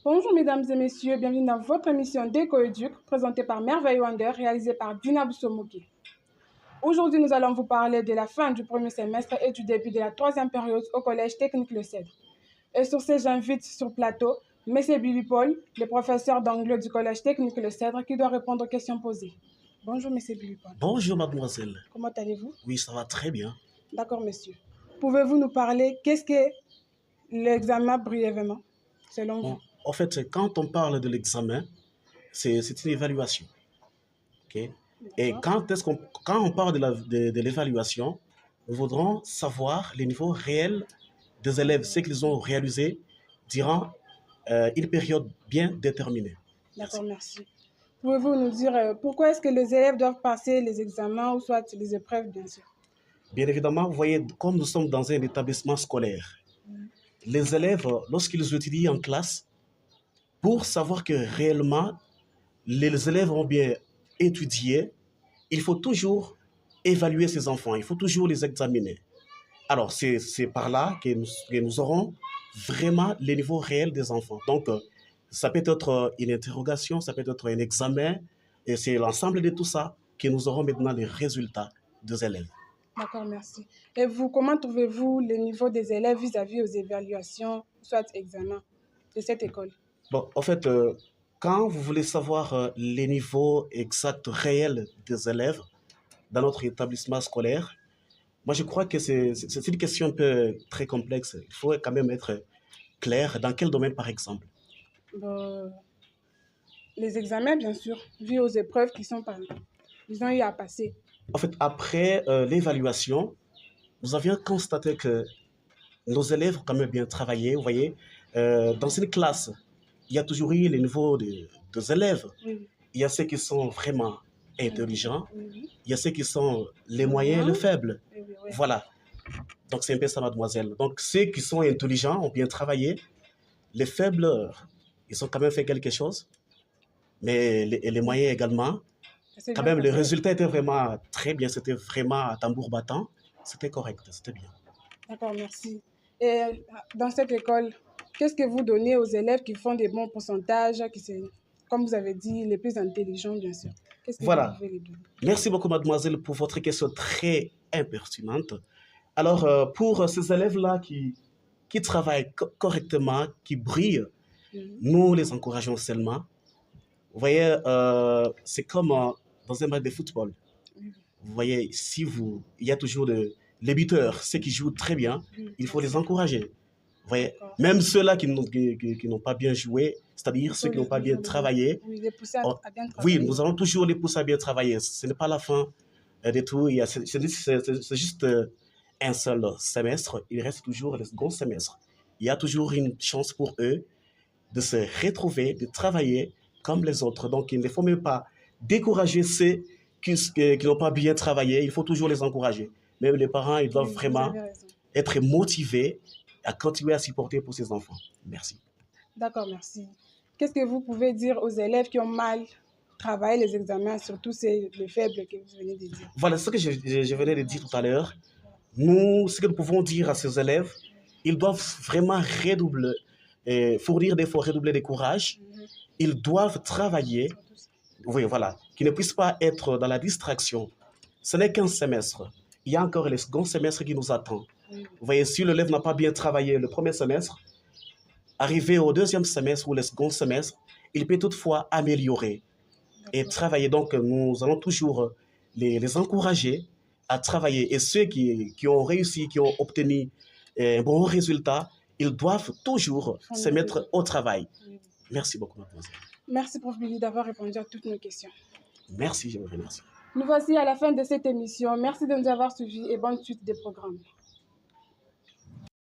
Bonjour mesdames et messieurs, bienvenue dans votre émission Décoéduc, présentée par Merveille Wonder, réalisée par Dina Boussomoki. Aujourd'hui, nous allons vous parler de la fin du premier semestre et du début de la troisième période au Collège Technique Le Cèdre. Et sur ce, j'invite sur plateau M. Billy Paul, le professeur d'anglais du Collège Technique Le Cèdre, qui doit répondre aux questions posées. Bonjour M. Billy Paul. Bonjour mademoiselle. Comment allez-vous? Oui, ça va très bien. D'accord monsieur. Pouvez-vous nous parler, qu'est-ce que l'examen brièvement, selon vous? En fait, quand on parle de l'examen, c'est une évaluation. Okay? Et quand on parle de l'évaluation, nous voudrons savoir les niveaux réels des élèves, ce qu'ils ont réalisé durant une période bien déterminée. D'accord, merci. Pouvez-vous nous dire pourquoi est-ce que les élèves doivent passer les examens ou soit les épreuves, bien sûr? Bien évidemment, vous voyez, comme nous sommes dans un établissement scolaire, les élèves, lorsqu'ils étudient en classe, pour savoir que réellement les élèves ont bien étudié, il faut toujours évaluer ces enfants, il faut toujours les examiner. Alors, c'est par là que nous aurons vraiment les niveaux réels des enfants. Donc, ça peut être une interrogation, ça peut être un examen, et c'est l'ensemble de tout ça que nous aurons maintenant les résultats des élèves. D'accord, merci. Et vous, comment trouvez-vous le niveau des élèves vis-à-vis aux évaluations, soit examens de cette école? Bon, en fait, quand vous voulez savoir les niveaux exacts réels des élèves dans notre établissement scolaire, moi je crois que c'est une question un peu très complexe. Il faut quand même être clair. Dans quel domaine, par exemple? Bon, les examens, bien sûr, vu aux épreuves ils ont eu à passer. En fait, après l'évaluation, nous avions constaté que nos élèves ont quand même bien travaillé. Vous voyez, dans une classe, il y a toujours eu les niveaux des élèves. Oui, Il y a ceux qui sont vraiment intelligents, oui, il y a ceux qui sont les moyens et les faibles. oui, oui, oui. Voilà. Donc, c'est un peu ça, mademoiselle. Donc, ceux qui sont intelligents ont bien travaillé. Les faibles, ils ont quand même fait quelque chose. Mais les moyens également. C'est Quand bien même, le passé. résultat était vraiment très bien. C'était vraiment à tambour battant. C'était correct. C'était bien. D'accord, merci. Et dans cette école, qu'est-ce que vous donnez aux élèves qui font des bons pourcentages, qui sont, comme vous avez dit, les plus intelligents, bien sûr? Qu'est-ce que vous Voilà. pouvez les donner? Merci beaucoup, mademoiselle, pour votre question très impertinente. Alors, pour ces élèves-là qui travaillent correctement, qui brillent, nous les encourageons seulement. Vous voyez, c'est comme dans un match de football. Vous voyez, il y a toujours les buteurs, ceux qui jouent très bien, il faut les encourager. Vous voyez, même ceux-là qui n'ont pas bien joué, c'est-à-dire ceux qui n'ont pas bien travaillé, Oui, les pousser à bien oui, travailler. nous allons toujours les pousser à bien travailler. Ce n'est pas la fin de tout. C'est juste un seul semestre. Il reste toujours le second semestre. Il y a toujours une chance pour eux de se retrouver, de travailler comme les autres. Donc, il ne faut même pas décourager ceux qui n'ont pas bien travaillé. Il faut toujours les encourager. Même les parents, ils doivent Oui, vous vraiment avez raison. être motivés à continuer à supporter pour ces enfants. Merci. D'accord, merci. Qu'est-ce que vous pouvez dire aux élèves qui ont mal travaillé les examens, surtout les faibles que vous venez de dire? Voilà ce que je venais de dire tout à l'heure. Nous, ce que nous pouvons dire à ces élèves, ils doivent vraiment redoubler, fournir d'efforts, redoubler de courage. Ils doivent travailler, oui, voilà, qu'ils ne puissent pas être dans la distraction. Ce n'est qu'un semestre. Il y a encore le second semestre qui nous attend. Vous voyez, si l'élève n'a pas bien travaillé le premier semestre, arrivé au deuxième semestre ou le second semestre, il peut toutefois améliorer et travailler. Donc, nous allons toujours les encourager à travailler. Et ceux qui ont réussi, qui ont obtenu un bon résultat, ils doivent toujours se mettre au travail. Merci beaucoup, mademoiselle. Merci, Prof. Billy, d'avoir répondu à toutes nos questions. Merci, je vous remercie. Nous voici à la fin de cette émission. Merci de nous avoir suivis et bonne suite des programmes.